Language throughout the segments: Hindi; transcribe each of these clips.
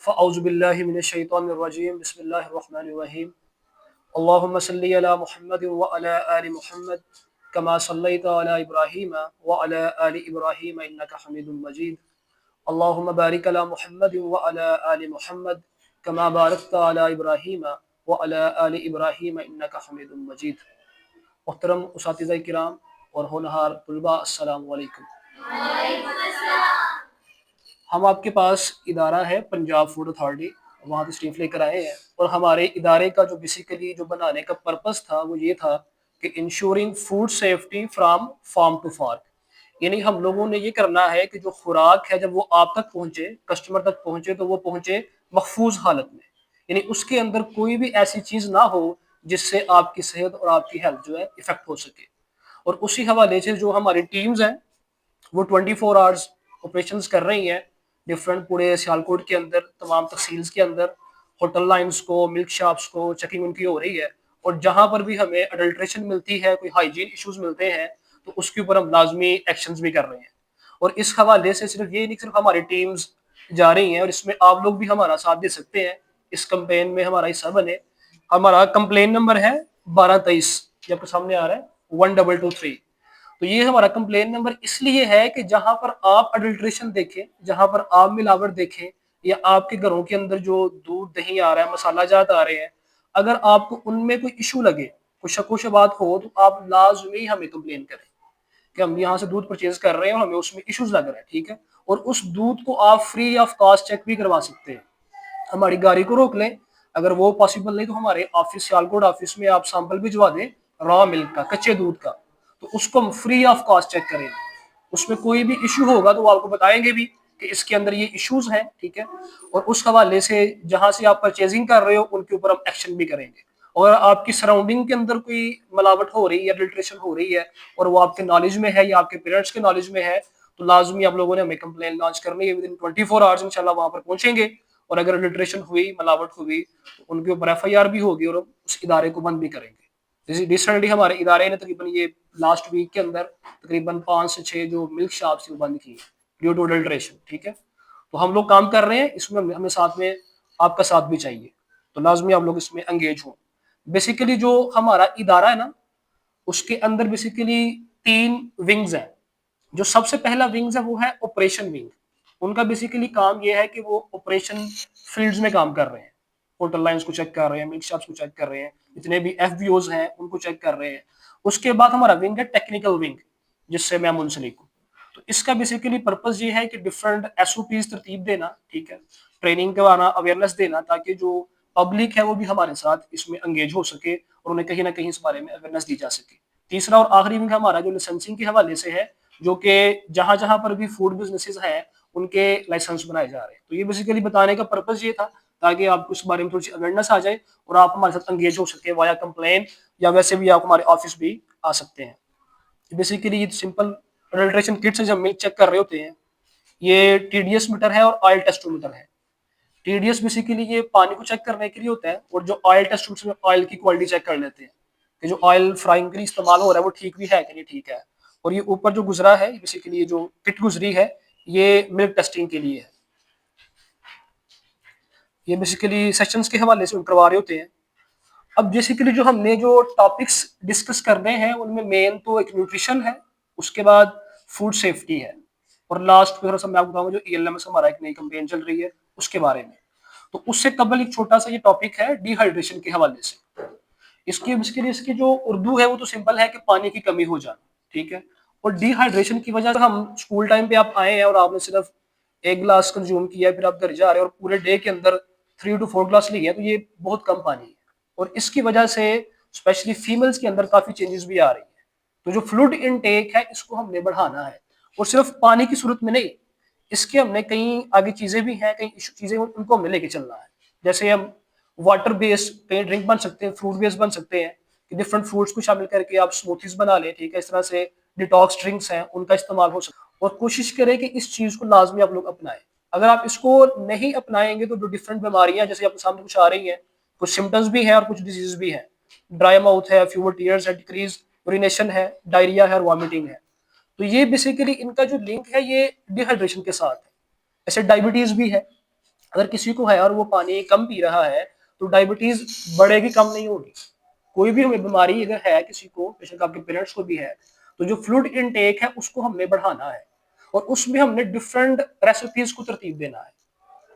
फ़अऊज़ु बिल्लाहि मिनश शैतानिर रजीम बिस्मिल्लाहिर रहमानिर रहीम अल्लाहुम्मा सल्लि अला मुहम्मद व अला आलि मुहम्मद कमा सल्लैता अला इब्राहीम व अला आलि इब्राहीम इन्नका हमीदुम मजीद अल्लाहुम्मा बारिक अला मुहम्मद व अला आलि मुहम्मद कमा बारकता अला इब्राहीम व अला आलि इब्राहीम इन्नका हमीदुम मजीद। मुहतरम उस्ताज़ किराम और होनहार तुलबा, अस्सलामु अलैकुम। हम आपके पास इदारा है पंजाब फूड अथॉरिटी, वहाँ से तशरीफ़ लेकर आए हैं और हमारे इदारे का जो बेसिकली जो बनाने का पर्पस था वो ये था कि ensuring food safety from farm to fork, यानी हम लोगों ने ये करना है कि जो खुराक है जब वो आप तक पहुँचे, कस्टमर तक पहुँचे, तो वो पहुँचे महफूज हालत में, यानी उसके अंदर कोई भी ऐसी चीज़ ना हो जिससे आपकी सेहत और आपकी हेल्थ जो है इफेक्ट हो सके। और उसी हवाले से जो हमारी टीम्स हैं वो 24 आवर्स ऑपरेशंस कर रही हैं डिफरेंट पूरे सियालकोट के अंदर, तमाम तहसील्स के अंदर, होटल लाइंस को, मिल्क शॉप्स को चेकिंग उनकी हो रही है। और जहाँ पर भी हमें अडल्ट्रेशन मिलती है, कोई हाइजीन इश्यूज मिलते हैं, तो उसके ऊपर हम लाजमी एक्शंस भी कर रहे हैं। और इस हवाले से सिर्फ ये नहीं, सिर्फ हमारी टीम्स जा रही हैं, और इसमें आप लोग भी हमारा साथ दे सकते हैं, इस कंपेन में हमारा हिस्सा बने। हमारा कंप्लेन नंबर है 1223, ये आपके सामने आ रहा है 1223। तो ये हमारा कंप्लेन नंबर इसलिए है कि जहां पर आप अडल्ट्रेशन देखें, जहां पर आप मिलावट देखें, या आपके घरों के अंदर जो दूध दही आ रहा है, मसाला जात आ रहे हैं, अगर आपको उनमें कोई इशू लगे, कोई शक शुबात हो, तो आप लाजमी हमें कंप्लेन करें कि हम यहाँ से दूध परचेज कर रहे हैं और हमें उसमें इश्यूज लग रहे हैं, ठीक है। और उस दूध को आप फ्री ऑफ कॉस्ट चेक भी करवा सकते हैं, हमारी गाड़ी को रोक लें। अगर वो पॉसिबल नहीं तो हमारे ऑफिस, सियालकोट ऑफिस में आप सैंपल भिजवा दें रॉ मिल्क का, कच्चे दूध का, तो उसको हम फ्री ऑफ कॉस्ट चेक करेंगे। उसमें कोई भी इशू होगा तो वो आपको बताएंगे भी कि इसके अंदर ये इश्यूज हैं, ठीक है। और उस हवाले से जहां से आप परचेजिंग कर रहे हो उनके ऊपर हम एक्शन भी करेंगे। और आपकी सराउंडिंग के अंदर कोई मिलावट हो रही है, अडल्ट्रेशन हो रही है, और वो आपके नॉलेज में है या आपके पेरेंट्स के नॉलेज में है, तो लाजमी आप लोगों ने हमें कंप्लेन लॉन्च करनी है। विद इन 24 आवर्स इंशाल्लाह वहां पर पहुंचेंगे, और अगर अडल्ट्रेशन हुई, मिलावट हुई, तो उनके ऊपर FIR भी होगी और उस इदारे को बंद भी करेंगे। रिसेंटली हमारे इदारे ने तकरीबन ये लास्ट वीक के अंदर तकरीबन 5 से 6 जो मिल्क शॉप्स थी वो बंद की ड्यू टू अडल्ट्रेशन, ठीक है। तो हम लोग काम कर रहे हैं इसमें, हमें साथ में आपका साथ भी चाहिए, तो लाजमी आप लोग इसमें एंगेज हों। बेसिकली जो हमारा इदारा है ना, उसके अंदर बेसिकली 3 विंग्स हैं। जो सबसे पहला विंग्स है वो है ऑपरेशन विंग। उनका बेसिकली काम ये है कि वो ऑपरेशन फील्ड्स में काम कर रहे हैं, होटल लाइंस को चेक कर रहे हैं, मिल्क शॉप्स को चेक कर रहे हैं, जितने भी FBOs हैं उनको चेक कर रहे हैं। उसके बाद हमारा विंग है टेक्निकल विंग, जिससे मैं मुंसलिक हूँ। तो इसका बेसिकली पर्पज ये है कि डिफरेंट SOPs तरतीब देना, ठीक है, ट्रेनिंग करवाना, अवेयरनेस देना, ताकि जो पब्लिक है वो भी हमारे साथ इसमें एंगेज हो सके और उन्हें कहीं ना कहीं इस बारे में अवेयरनेस दी जा सके। तीसरा और आखिरी विंग हमारा जो लाइसेंसिंग के हवाले से है, जो कि जहां जहां पर भी फूड बिजनेसेस हैं उनके लाइसेंस बनाए जा रहे हैं। तो ये बेसिकली बताने का पर्पज ये था, ताकि आपको इस बारे में थोड़ी सी अवेयरनेस आ जाए और आप हमारे साथ एंगेज हो सके वाया कंप्लेन, या वैसे भी आप हमारे ऑफिस भी आ सकते हैं। बेसिकली ये सिंपल अडल्ट्रेशन किट से जब मिल्क चेक कर रहे होते हैं, ये TDS मीटर है और ऑयल टेस्टोमीटर है। TDS बेसिकली ये पानी को चेक करने के लिए होता है, और जो ऑयल टेस्टोमीटर में ऑयल की क्वालिटी चेक कर लेते हैं कि जो ऑयल फ्राइंग के लिए इस्तेमाल हो रहा है वो ठीक भी है कि नहीं ठीक है। और ये ऊपर जो गुजरा है, बेसिकली ये जो किट गुजरी है, ये मिल्क टेस्टिंग के लिए है। ये बेसिकली सेशंस के हवाले से करवा रहे होते हैं। अब बेसिकली जो हमने जो टॉपिक्स डिस्कस करने हैं उनमें मेन तो एक न्यूट्रिशन है, उसके बाद फूड सेफ्टी है, और लास्ट पे थोड़ा सा मैं आपको बताऊंगा जो ELMS हमारा एक नई कैंपेन चल रही है उसके बारे में। तो उससे कबल एक छोटा सा ये टॉपिक है डिहाइड्रेशन के हवाले से। इसकी बेसिकली इसकी जो उर्दू है वो तो सिंपल है कि पानी की कमी हो जाना, ठीक है। और डिहाइड्रेशन की वजह से हम स्कूल टाइम पे आप आए हैं और आपने सिर्फ एक गिलास कंज्यूम किया, फिर आप घर जा रहे हैं और पूरे डे के अंदर 3 to 4 गिलास लिए, तो ये बहुत कम पानी है। और इसकी वजह से स्पेशली फीमेल्स के अंदर काफी चेंजेस भी आ रही है। तो जो फ्लूइड इनटेक है इसको हमने बढ़ाना है, और सिर्फ पानी की सूरत में नहीं, इसके हमने कई आगे चीजें भी हैं, कई चीजें उनको हमें लेके चलना है। जैसे हम वाटर बेस्ड कई ड्रिंक बन सकते हैं, फ्रूट बेस्ड बन सकते हैं, कि डिफरेंट फ्रूट्स को शामिल करके आप स्मूथीज बना लें, ठीक है। इस तरह से डिटॉक्स ड्रिंक्स हैं उनका इस्तेमाल हो सकता है, और कोशिश करें कि इस चीज को लाजमी आप लोग अपनाएं। अगर आप इसको नहीं अपनाएंगे तो जो डिफरेंट बीमारियां जैसे आपके सामने कुछ आ रही हैं, कुछ सिम्टम्स भी हैं और कुछ डिजीज भी हैं। ड्राई माउथ है, फ्यूवर टीयर्स है, डिक्रीज यूरिनेशन है, डायरिया है और वॉमिटिंग है। तो ये बेसिकली इनका जो लिंक है ये डिहाइड्रेशन के साथ है। ऐसे डायबिटीज भी है, अगर किसी को है और वो पानी कम पी रहा है तो डायबिटीज बढ़ेगी, कम नहीं होगी। कोई भी हमें बीमारी अगर है किसी को, बेशक आपके पेरेंट्स को भी है, तो जो फ्लूइड इनटेक है उसको हमने बढ़ाना है और उसमें हमने डिफरेंट रेसिपीज को तरतीब देना है।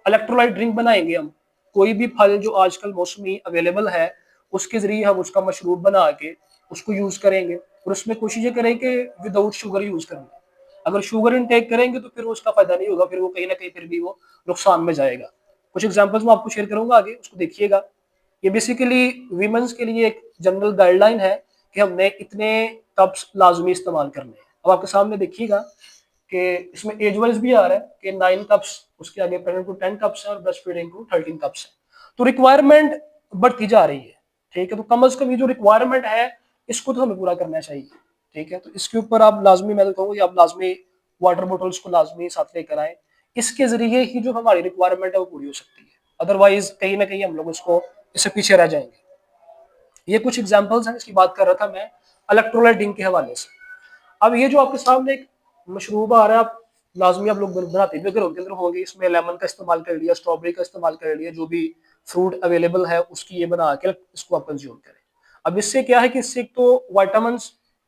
इलेक्ट्रोलाइट ड्रिंक बनाएंगे हम, कोई भी फल जो आजकल मौसमी अवेलेबल है उसके जरिए हम उसका मशरूब बना के उसको यूज करेंगे और उसमें कोशिश ये करें कि विदाउट शुगर यूज करना। अगर शुगर इनटेक करेंगे तो फिर उसका फायदा नहीं होगा, फिर वो कहीं ना कहीं फिर भी वो नुकसान में जाएगा। कुछ एग्जांपल्स मैं आपको शेयर करूंगा आगे, उसको देखिएगा। ये बेसिकली वीमेंस के लिए एक जनरल गाइडलाइन है कि हमने इतने कप्स लाजमी इस्तेमाल करने हैं। अब आपके सामने देखिएगा कि इसमें एज वाइज भी आ रहा है कि 9 कप्स, उसके आगे प्रेग्नेंट को 10 कप्स है और ब्रेस्ट फीडिंग को 13 कप्स है। तो रिक्वायरमेंट बढ़ती जा रही है, ठीक है। तो कम अज कम ये जो रिक्वायरमेंट है इसको तो हमें पूरा करना चाहिए, ठीक है। तो इसके ऊपर आप लाजमी, मैं तो कहूँगा आप लाजमी वाटर बॉटल्स को लाजमी साथ लेकर आए। इसके जरिए ही जो हमारी रिक्वायरमेंट है वो पूरी हो सकती है, अदरवाइज कहीं ना कहीं हम लोग इसको इससे पीछे रह जाएंगे। ये कुछ एग्जांपल्स हैं, इसकी बात कर रहा था मैं इलेक्ट्रोलाइट ड्रिंक के हवाले से। अब ये जो आपके सामने एक मशरूब आ रहा है, आप लाजमी आप लोग बनाते भी अगर उनके अंदर होंगे, इसमें लेमन का इस्तेमाल कर लिया, स्ट्रॉबेरी का इस्तेमाल कर लिया, जो भी फ्रूट अवेलेबल है उसकी ये बना के इसको आप कंज्यूम करें। अब इससे क्या है कि इससे एक तो वाइटामिन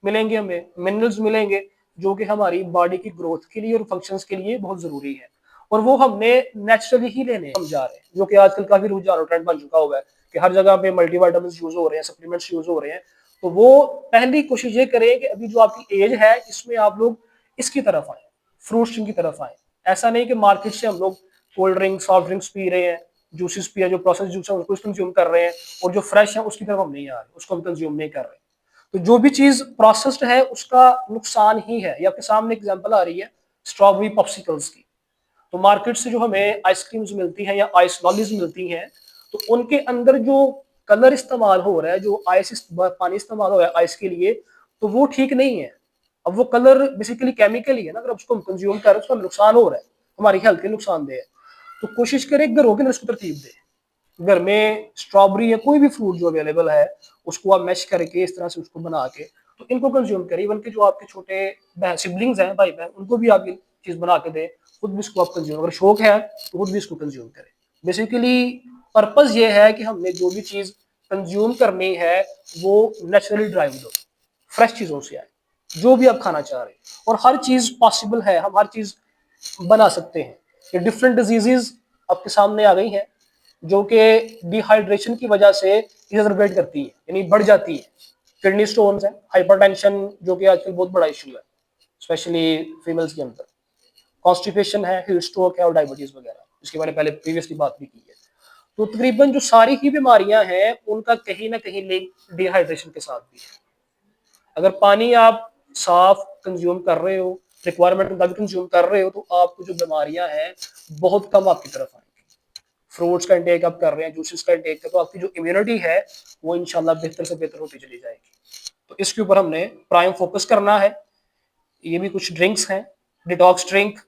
मिलेंगे, हमें मिनरल्स मिलेंगे जो कि हमारी बॉडी की ग्रोथ के लिए और फंक्शंस के लिए बहुत जरूरी है, और वो हमने नेचुरली ही लेने हम जा रहे हैं, जो कि आजकल काफी रुझान और ट्रेंड बन चुका हुआ है कि हर जगह पे मल्टीविटामिन यूज हो रहे हैं, सप्लीमेंट्स यूज हो रहे हैं। तो वो पहली कोशिश ये करें कि अभी जो आपकी एज है इसमें आप लोग इसकी तरफ आए, फ्रूट ड्रिंक की तरफ आए। ऐसा नहीं कि मार्केट से हम लोग cold drink soft drinks P रहे हैं, जूसेस पी रहे हैं, जो प्रोसेस जूस है उसको कंज्यूम कर रहे हैं, और जो फ्रेश है उसकी तरफ हम नहीं आ रहे, उसको हम कंज्यूम नहीं कर रहे। तो जो भी चीज प्रोसेस्ड है उसका नुकसान ही है। ये आपके सामने एग्जांपल आ रही है स्ट्रॉबेरी पॉप्सिकल्स की। तो मार्केट से जो हमें आइसक्रीम्स मिलती हैं या आइस लॉलीज मिलती हैं, तो उनके अंदर जो कलर इस्तेमाल हो रहा है, जो आइस पानी इस्तेमाल हो रहा है आइस के लिए, तो वो ठीक नहीं है। अब वो कलर बेसिकली केमिकल ही है ना, अगर उसको हम कंज्यूम कर रहे हैं उसका नुकसान हो रहा है, हमारी हेल्थ के नुकसानदेह है। तो कोशिश करें घरों के अंदर इसको तरतीब दें। घर में स्ट्रॉबेरी या कोई भी फ्रूट जो अवेलेबल है उसको आप मैश करके इस तरह से उसको बना के तो इनको कंज्यूम करें। इवन के जो आपके छोटे सिबलिंग्स हैं, भाई बहन, उनको भी आप ये चीज बना के दें, खुद भी इसको आप कंज्यूम, अगर शौक है तो खुद भी इसको कंज्यूम करें। बेसिकली पर्पज ये है कि हमने जो भी चीज कंज्यूम करनी है वो नेचुरली ड्राइव हो, फ्रेश चीजों से आए, जो भी आप खाना चाह रहे हैं। और हर चीज पॉसिबल है, हम हर चीज बना सकते हैं। ये डिफरेंट डिजीजेज आपके सामने आ गई हैं जो कि डिहाइड्रेशन की वजह से इजर्बेट करती है, यानी बढ़ जाती है। किडनी स्टोन्स है, हाइपरटेंशन जो कि आजकल बहुत बड़ा इशू है स्पेशली फीमेल्स के अंदर, कॉन्स्टिपेशन है, हीट स्ट्रोक है और डायबिटीज वगैरह, जिसके बारे में पहले प्रीवियसली बात भी की है। तो तकरीबन जो सारी ही बीमारियां हैं उनका कहीं ना कहीं लिंक डिहाइड्रेशन के साथ भी है। अगर पानी आप साफ कंज्यूम कर रहे हो, रिक्वायरमेंट के मुताबिक कंज्यूम कर रहे हो, तो आपको जो बीमारियां हैं बहुत कम आपकी तरफ आएंगी। फ्रूट्स का इंटेक आप कर रहे हैं, जूसेस का इंटेक कर, तो आपकी जो इम्यूनिटी है वो इंशाल्लाह बेहतर से बेहतर होती चली जाएगी। तो इसके ऊपर हमने प्राइम फोकस करना है। ये भी कुछ ड्रिंक्स हैं, डिटॉक्स ड्रिंक,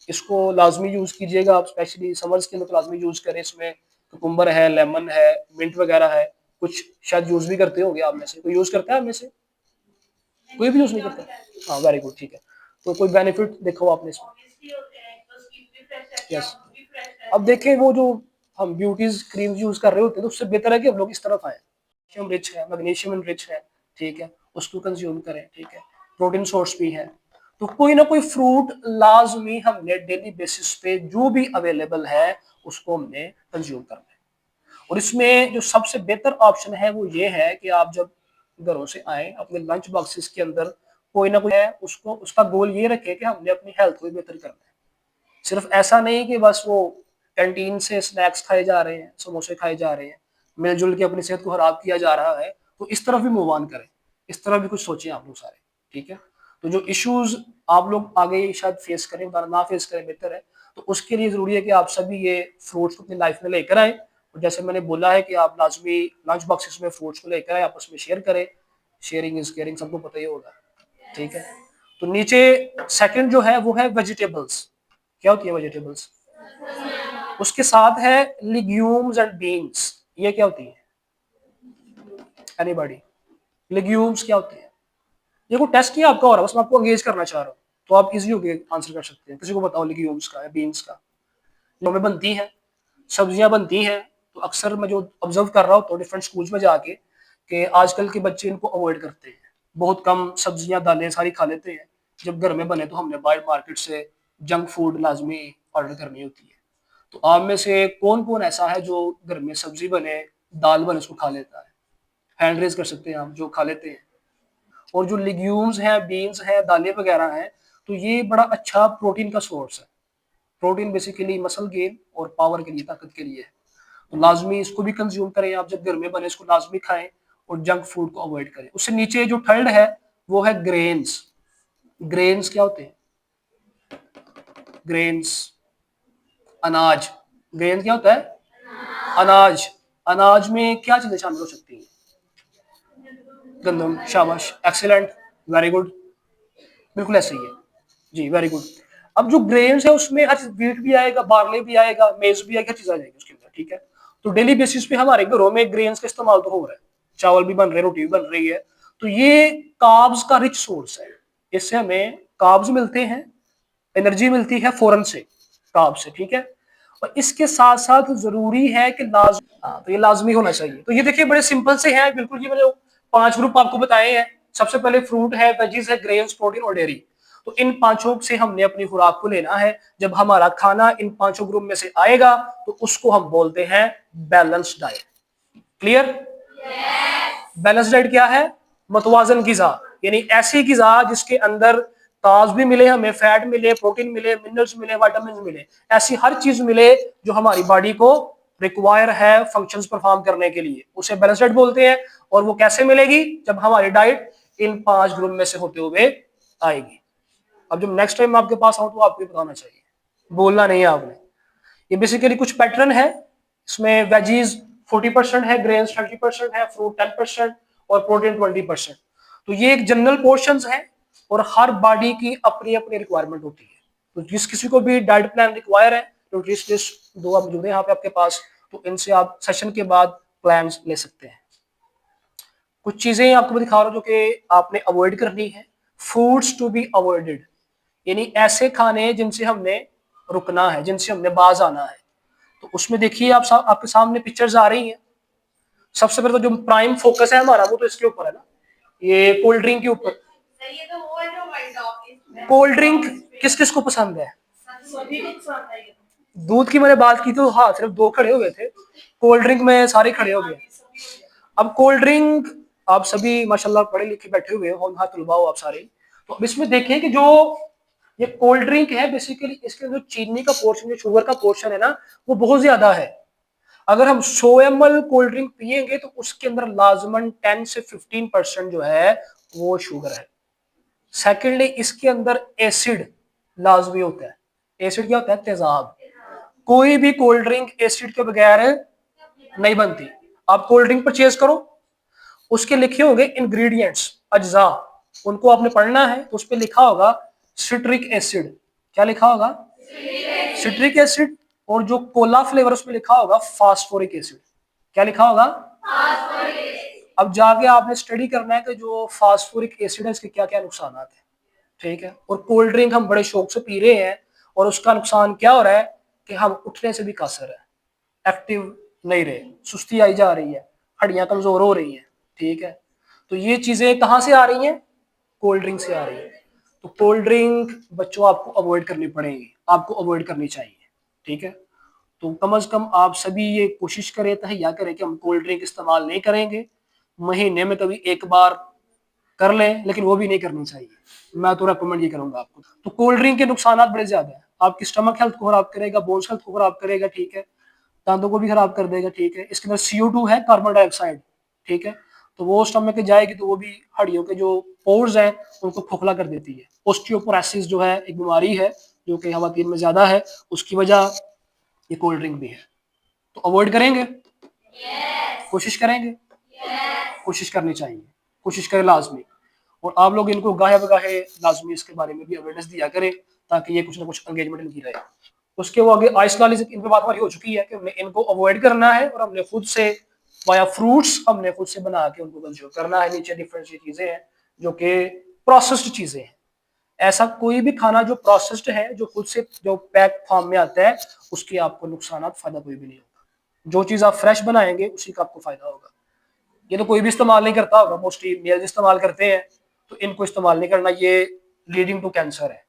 इसको लाजमी यूज कीजिएगा आप, स्पेशली समर्स के अंदर तो लाजमी यूज करें। इसमें कुकुम्बर है, लेमन है, मिंट वगैरह है। कुछ शायद यूज भी करते होंगे आप में से, कोई यूज करता है आप में से? कोई भी यूज नहीं करता? हाँ, वेरी गुड, ठीक है। तो कोई बेनिफिट देखो आपने इसमें? यस। अब देखें वो जो हम ब्यूटीज क्रीम यूज कर रहे होते हैं तो उससे बेहतर है कि हम लोग इस तरफ आए। कैल्शियम रिच है, मैग्नीशियम रिच है, ठीक है, उसको कंज्यूम करें, ठीक है। प्रोटीन सोर्स भी है। तो कोई ना कोई फ्रूट लाजमी हमने डेली बेसिस पे जो भी अवेलेबल है उसको हमने कंज्यूम करना है। और इसमें जो सबसे बेहतर ऑप्शन है वो ये है कि आप जब घरों से आए अपने लंच बॉक्सेस के अंदर कोई ना कोई है, उसको उसका गोल ये रखे कि हमने अपनी हेल्थ को बेहतर करना है। सिर्फ ऐसा नहीं कि बस वो कैंटीन से स्नैक्स खाए जा रहे हैं, समोसे खाए जा रहे हैं, मिलजुल के अपनी सेहत को खराब किया जा रहा है। तो इस तरफ भी मूव ऑन करें, इस तरफ भी कुछ सोचें आप लोग सारे, ठीक है। तो जो इश्यूज आप लोग आगे शायद फेस करें, ना फेस करें, बेहतर है। तो उसके लिए जरूरी है कि आप सभी ये फ्रूट्स को अपनी लाइफ में लेकर आए। और जैसे मैंने बोला है कि आप लाजमी लंच बॉक्सेस में फ्रूट्स को लेकर आए, आपस में शेयर करें। शेयरिंग इज केयरिंग, सबको पता ही होगा, ठीक है। तो नीचे सेकंड जो है वो है वेजिटेबल्स। क्या होती है वेजिटेबल्स? उसके साथ है लिग्यूम्स एंड बीन्स। ये क्या होती है? एनीबॉडी? लिग्यूम्स क्या होती है? ये कोई टेस्ट नहीं आपका हो रहा, बस मैं आपको एंगेज करना चाह रहा हूँ, तो आप इजी होके आंसर कर सकते हैं। किसी को बताओ लिग्यूम्स का या बीन्स का, जो हमें बनती हैं सब्जियां बनती हैं तो अक्सर मैं जो ऑब्जर्व कर रहा हूँ तो डिफरेंट स्कूल्स में जाके कि आजकल के बच्चे इनको अवॉइड करते हैं, बहुत कम सब्जियां दालें सारी खा लेते हैं। जब घर में बने तो हमने बाहर मार्केट से जंक फूड लाजमी ऑर्डर करनी होती है। तो आप में से कौन कौन ऐसा है जो घर में सब्जी बने दाल बने उसको खा लेता है? हैंड रेज कर सकते हैं आप जो खा लेते हैं। और जो लिग्यूम्स हैं, बीन्स हैं, दालें वगैरह हैं, तो ये बड़ा अच्छा प्रोटीन का सोर्स है। प्रोटीन बेसिकली मसल गेन और पावर के लिए, ताकत के लिए है। तो लाजमी इसको भी कंज्यूम करें आप, जब घर में बने इसको लाजमी खाएं और जंक फूड को अवॉइड करें। उससे नीचे जो थर्ड है वो है ग्रेन्स। ग्रेन्स क्या होते हैं? ग्रेन्स अनाज। ग्रेन क्या होता है? अनाज। अनाज में क्या चीजें शामिल हो सकती हैं? गंदम, शाबाश, एक्सीलेंट, वेरी गुड, बिल्कुल ऐसे ही है जी, वेरी गुड। अब जो ग्रेन्स है उसमें हर व्हीट भी आएगा, बार्ले भी आएगा, मेज भी आएगा, हर चीज आ जाएगी उसके अंदर, ठीक है। तो डेली बेसिस पे हमारे घरों में ग्रेन्स का इस्तेमाल तो हो रहा है, चावल भी बन रहे हैं, रोटी भी बन रही है। तो ये कार्ब्स का रिच सोर्स है, इससे हमें कार्ब्स मिलते हैं, एनर्जी मिलती है फौरन से कार्ब से, ठीक है। और इसके साथ साथ जरूरी है कि तो ये लाजमी होना चाहिए। तो ये देखिए बड़े सिंपल से हैं बिल्कुल, ये मैंने 5 ग्रुप आपको बताए हैं। सबसे पहले फ्रूट है, वेजीज है, ग्रेन्स, प्रोटीन और डेयरी। तो इन पांचों से हमने अपनी खुराक को लेना है। जब हमारा खाना इन पांचों ग्रुप में से आएगा तो उसको हम बोलते हैं balance diet. Clear? Balance diet क्या है? मतवाजन गिजा, यानी ऐसी गिजा जिसके अंदर कार्ब्स भी मिले, हमें फैट मिले, प्रोटीन मिले, मिनरल्स मिले, विटामिन मिले, ऐसी हर चीज मिले जो हमारी बॉडी को रिक्वायर है फंक्शंस परफॉर्म करने के लिए, उसे बैलेंस डाइट बोलते हैं। और वो कैसे मिलेगी? जब हमारी डाइट इन 5 ग्रुप में से होते हुए आएगी। अब जब नेक्स्ट टाइम आपके पास आऊं तो आपको बताना चाहिए, बोलना नहीं है आपने। ये बेसिकली कुछ पैटर्न है। इसमें वेजीज 40% है, ग्रेन्स 30% है, फ्रूट 10% और प्रोटीन 20%। तो ये एक जनरल पोर्शन है और हर बॉडी की अपनी अपनी रिक्वायरमेंट होती है। तो जिस किसी को भी डाइट प्लान रिक्वायर है, न्यूट्रिशनिस्ट दो आप मौजूद है यहाँ पे आपके पास, तो इनसे आप सेशन के बाद प्लान ले सकते हैं। कुछ चीजें आपको दिखा रहा हूँ जो कि आपने अवॉइड करनी है। फूड्स टू बी अवॉइडेड, यानी ऐसे खाने जिनसे हमने रुकना है, जिनसे हमने बाज आना है। तो उसमें देखिए आपके सामने पिक्चर्स आ रही हैं। सबसे पहले तो जो प्राइम फोकस है हमारा वो तो इसके ऊपर है ना, ये कोल्ड ड्रिंक के ऊपर। कोल्ड ड्रिंक किस किस को पसंद है? दूध की मैंने बात की तो हाँ सिर्फ 2 खड़े हुए थे, कोल्ड ड्रिंक में सारे खड़े हो गए। अब कोल्ड ड्रिंक, आप सभी माशाल्लाह पढ़े लिखे बैठे हुए हो, हाँ तलबा हो आप सारे। तो अब इसमें देखें कि जो ये कोल्ड ड्रिंक है बेसिकली इसके जो चीनी का पोर्शन, जो शुगर का पोर्शन है ना, वो बहुत ज्यादा है। अगर हम 100 ml कोल्ड ड्रिंक पियेंगे तो उसके अंदर लाजमन 10 से 15% जो है वो शुगर है। सेकेंडली इसके अंदर एसिड लाजमी होता है। एसिड क्या होता है? तेजाब। कोई भी कोल्ड ड्रिंक एसिड के बगैर नहीं बनती। आप कोल्ड ड्रिंक परचेज करो, उसके लिखे होंगे इंग्रेडिएंट्स, अज्जा, उनको आपने पढ़ना है। तो उस पर लिखा होगा सिट्रिक एसिड। क्या लिखा होगा? Citric acid. और जो कोला फ्लेवर उसमें लिखा होगा फास्फोरिक एसिड। क्या लिखा होगा? अब जाके आपने स्टडी करना है कि जो फास्फोरिक एसिड है इसके क्या क्या नुकसान है, ठीक है। और कोल्ड ड्रिंक हम बड़े शौक से पी रहे हैं और उसका नुकसान क्या हो रहा है कि हम उठने से भी कासर है, एक्टिव नहीं रहे, सुस्ती आई जा रही है, हड्डियां कमजोर हो रही हैं, ठीक है। तो ये चीजें कहाँ से आ रही हैं? कोल्ड ड्रिंक से आ रही है। तो कोल्ड ड्रिंक बच्चों आपको अवॉइड करनी पड़ेगी, आपको अवॉइड करनी चाहिए, ठीक है। तो कम से कम आप सभी ये कोशिश करें, तहैया करें कि हम कोल्ड ड्रिंक इस्तेमाल नहीं करेंगे। महीने में कभी एक बार कर लें, लेकिन वो भी नहीं करनी चाहिए। मैं तो रेकमेंड ये करूंगा आपको। तो कोल्ड ड्रिंक के नुकसान बड़े ज्यादा है, आपकी स्टमक हेल्थ को खराब करेगा, बोन्स हेल्थ को खराब करेगा, ठीक है, दांतों को भी खराब कर देगा, ठीक है। इसके अंदर CO2 है, कार्बन डाइऑक्साइड, ठीक है। तो वो स्टमक में जाएगी तो वो भी हड्डियों के जो पोर्स हैं उनको खोखला कर देती है। ओस्टियोपोरोसिस जो है एक बीमारी है जो कि खवातीन में ज्यादा है, उसकी वजह ये कोल्ड ड्रिंक भी है। तो अवॉइड करेंगे? कोशिश करेंगे? कोशिश करनी चाहिए, कोशिश करें लाजमी। और आप लोग इनको गाहे बगाहे लाजमी इसके बारे में भी अवेयरनेस दिया करें ताकि ये कुछ ना कुछ एंगेजमेंट इनकी रहे। उसके वो आगे आइस वाली इन पे बात हमारी हो चुकी है कि हमने इनको अवॉइड करना है और हमने खुद से वाया फ्रूट्स हमने खुद से बना के उनको कंज्यूम करना है। नीचे डिफरेंट चीजें हैं जो कि प्रोसेस्ड चीजें हैं, ऐसा कोई भी खाना जो प्रोसेस्ड है, जो खुद से जो पैक फॉर्म में आता है, उसके आपको नुकसान फायदा कोई भी नहीं होगा। जो चीज आप फ्रेश बनाएंगे उसी का आपको फायदा होगा। ये तो कोई भी इस्तेमाल नहीं करता होगा, मोस्टली मेल्स इस्तेमाल करते हैं, तो इनको इस्तेमाल नहीं करना, ये लीडिंग टू कैंसर है।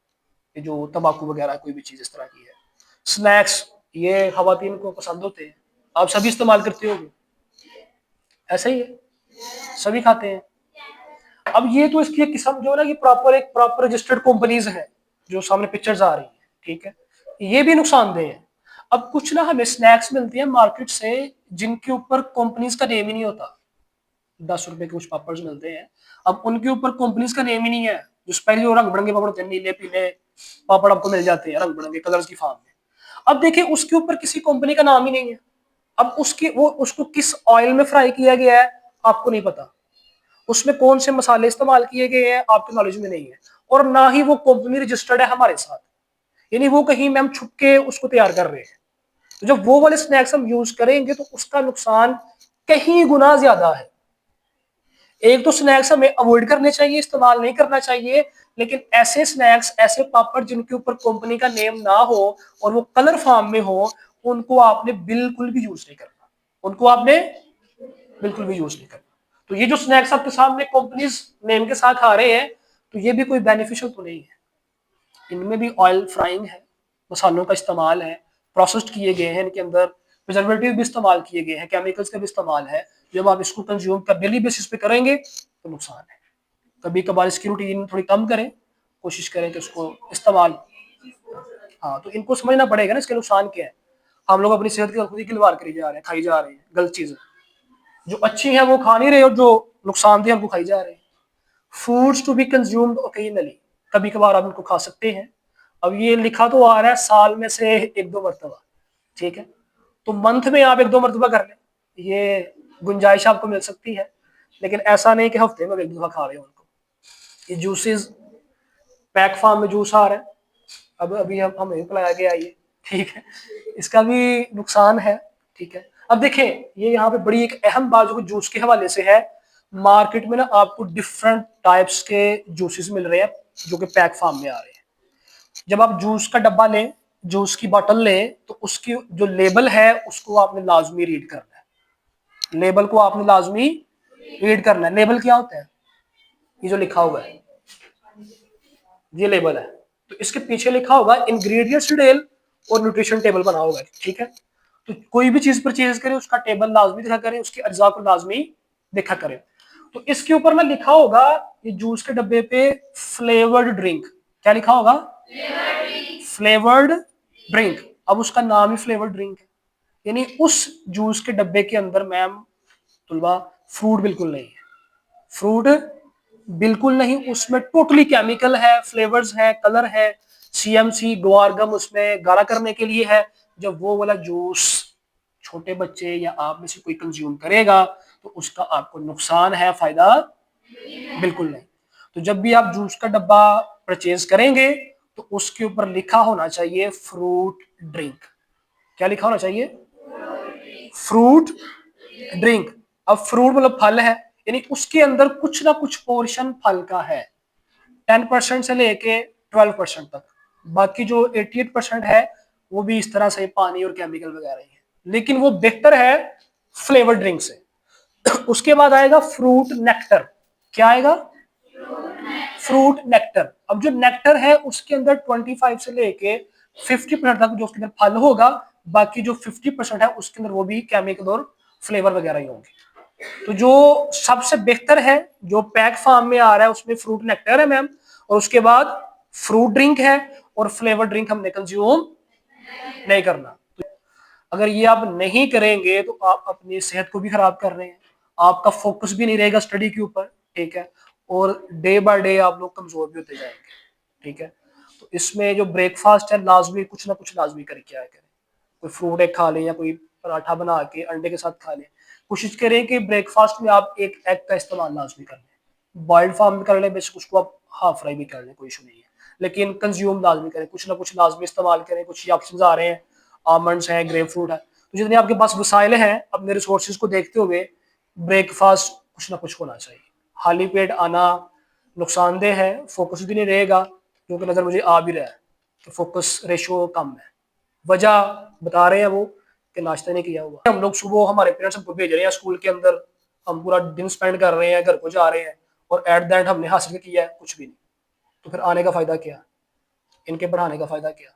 ये जो तंबाकू वगैरह कोई भी चीज इस तरह की है। स्नैक्स ये खवातीन को पसंद होते हैं, आप सभी इस्तेमाल करते होगे, ऐसा ही है, सभी खाते हैं। अब ये तो इसकी एक किस्म जो है ना कि प्रॉपर रजिस्टर्ड कंपनीज है, जो सामने पिक्चर्स आ रही है, ठीक है, ये भी नुकसानदेह है। अब कुछ ना हमें स्नैक्स मिलती है मार्केट से जिनके ऊपर कंपनीज का नेम ही नहीं होता। 10 रुपए के कुछ पापड़ मिलते हैं, अब उनके ऊपर कंपनीज का नेम ही नहीं है। जो पहले जो रंग बिरंगे पापड़ होते हैं, नीले पीले पापड़ आपको मिल जाते हैं रंग बिरंगे कलर्स की फॉर्म में, अब देखिए उसके ऊपर किसी कंपनी का नाम ही नहीं है। अब उसकी वो उसको किस ऑयल में फ्राई किया गया है आपको नहीं पता, उसमें कौन से मसाले इस्तेमाल किए गए हैं आपके नॉलेज में नहीं है, और ना ही वो कंपनी रजिस्टर्ड है हमारे साथ, यानी वो कहीं में हम छुप के उसको तैयार कर रहे हैं। तो जब वो वाले स्नैक्स हम यूज करेंगे तो उसका नुकसान कहीं गुना ज्यादा है। एक तो स्नैक्स हमें अवॉइड करने चाहिए, इस्तेमाल नहीं करना चाहिए, लेकिन ऐसे स्नैक्स, ऐसे पापड़ जिनके ऊपर कंपनी का नेम ना हो और वो कलर फॉर्म में हो, उनको आपने बिल्कुल भी यूज नहीं करना, उनको आपने बिल्कुल भी यूज नहीं करना। तो ये जो स्नैक्स आपके सामने कंपनीज नेम के साथ आ रहे हैं, तो ये भी कोई बेनिफिशियल तो नहीं है, इनमें भी ऑयल फ्राइंग है, मसालों का इस्तेमाल है, प्रोसेस्ड किए गए हैं, इनके अंदर प्रिजर्वेटिव भी इस्तेमाल किए गए हैं, केमिकल्स का भी इस्तेमाल है। जब आप इसको कंज्यूम कर डेली बेसिस पे करेंगे तो नुकसान है। कभी कभार इसकी रूटीन थोड़ी कम करें, कोशिश करें कि उसको इस्तेमाल, हाँ, तो इनको समझना पड़ेगा ना इसके नुकसान क्या है। हम लोग अपनी सेहत के खुद ही खिलवाड़ करी जा रहे हैं, खाई जा रहे हैं गलत चीजें, जो अच्छी है वो खा नहीं रहे और जो नुकसानदेह हमको खाई जा रहे हैं। Foods to be consumed occasionally, कभी कभार आप इनको खा सकते हैं। अब ये लिखा तो आ रहा है साल में से 1-2 मरतबा, ठीक है, तो मंथ में आप 1-2 मरतबा कर लें, ये गुंजाइश आपको मिल सकती है, लेकिन ऐसा नहीं कि हफ्ते में 1 दफा खा रहे हो उनको। ये जूसेस पैक फॉर्म में जूस आ रहा है, अब अभी हम हमें पिलाया गया ये, ठीक है, इसका भी नुकसान है, ठीक है। अब देखें ये यहाँ पे बड़ी एक अहम बात जो जूस के हवाले से है, मार्केट में ना आपको डिफरेंट टाइप्स के जूसेस मिल रहे हैं जो कि पैक फॉर्म में आ रहे हैं। जब आप जूस का डब्बा लें, जूस की बोतल लें, तो उसकी जो लेबल है उसको आपने लाजमी रीड करना है, लेबल को आपने लाजमी रीड करना है। लेबल क्या होता है? ये जो लिखा हुआ है ये लेबल है, तो इसके पीछे लिखा होगा इंग्रेडिएंट्स डिटेल और न्यूट्रिशन टेबल बना होगा, ठीक है। तो कोई भी चीज परचेज करें उसका टेबल लाजमी दिखा करें, उसके अज्जा को लाजमी देखा करें। तो इसके ऊपर ना लिखा होगा ये जूस के डब्बे पे फ्लेवर्ड ड्रिंक, क्या लिखा होगा? Flavoured drink. अब उसका नाम ही फ्लेवर्ड ड्रिंक है, यानी उस जूस के डब्बे के अंदर मैम तुलबा फ्रूट बिल्कुल नहीं है, फ्रूट बिल्कुल नहीं, उसमें टोटली केमिकल है, फ्लेवर्स है, कलर है, सीएमसी ग्वारगम उसमें गाढ़ा करने के लिए है। जब वो वाला जूस छोटे बच्चे या आप में से कोई कंज्यूम करेगा तो उसका आपको नुकसान है, फायदा बिल्कुल नहीं। तो जब भी आप जूस का डब्बा परचेज करेंगे तो उसके ऊपर लिखा होना चाहिए फ्रूट ड्रिंक। क्या लिखा होना चाहिए? Fruit drink. अब फ्रूट मतलब फल है, यानी उसके अंदर कुछ ना कुछ पोर्शन फल का है, 10% से लेके 12% तक, बाकी जो 88% है वो भी इस तरह से पानी और केमिकल वगैरह ही है, लेकिन वो बेहतर है फ्लेवर ड्रिंक से। उसके बाद आएगा फ्रूट नेक्टर। क्या आएगा? Fruit nectar. अब जो नेक्टर है उसके अंदर 25 से लेके 50% तक जो उसके अंदर फल होगा, बाकी जो 50% है उसके अंदर वो भी केमिकल और फ्लेवर वगैरह ही होंगे। तो जो सबसे बेहतर है जो पैक फॉर्म में आ रहा है उसमें फ्रूट नेक्टर है मैम, और उसके बाद फ्रूट ड्रिंक है, और फ्लेवर ड्रिंक हमने कंज्यूम नहीं करना। अगर ये आप नहीं करेंगे तो आप अपनी सेहत को भी खराब कर रहे हैं, आपका फोकस भी नहीं रहेगा स्टडी के ऊपर, ठीक है, और डे बाय डे आप लोग कमजोर भी होते जाएंगे, ठीक है। तो इसमें जो ब्रेकफास्ट है लाजमी कुछ ना कुछ लाजमी करके आया करें, कोई फ्रूट एक खा लें या कोई पराठा बना के अंडे के साथ खा लें। कोशिश करें कि ब्रेकफास्ट में आप एक एग का इस्तेमाल लाजमी कर लें, बॉइल्ड फॉर्म में कर लें, बेशक उसको आप हाफ फ्राई भी कर लें, कोई इशू नहीं है, लेकिन कंज्यूम लाजमी करें, कुछ ना कुछ लाजमी इस्तेमाल करें। कुछ ऑप्शन आ रहे हैं, आमंड्स हैं, ग्रेप फ्रूट है, तो जितने आपके पास वसाइल हैं अपने रिसोर्सेज को देखते हुए ब्रेकफास्ट कुछ ना कुछ होना चाहिए। खाली पेट आना नुकसानदेह है, फोकस भी नहीं रहेगा, क्योंकि नज़र मुझे आ भी रहा है कि फोकस रेशो कम है। वजह बता रहे हैं वो कि नाश्ता नहीं किया हुआ। हम लोग सुबह हमारे पेरेंट्स हमको भेज रहे हैं स्कूल के अंदर, हम पूरा दिन स्पेंड कर रहे हैं, घर को जा रहे हैं, और एट द एंड हमने हासिल किया है कुछ भी नहीं। तो फिर आने का फ़ायदा क्या, इनके पढ़ाने का फ़ायदा क्या।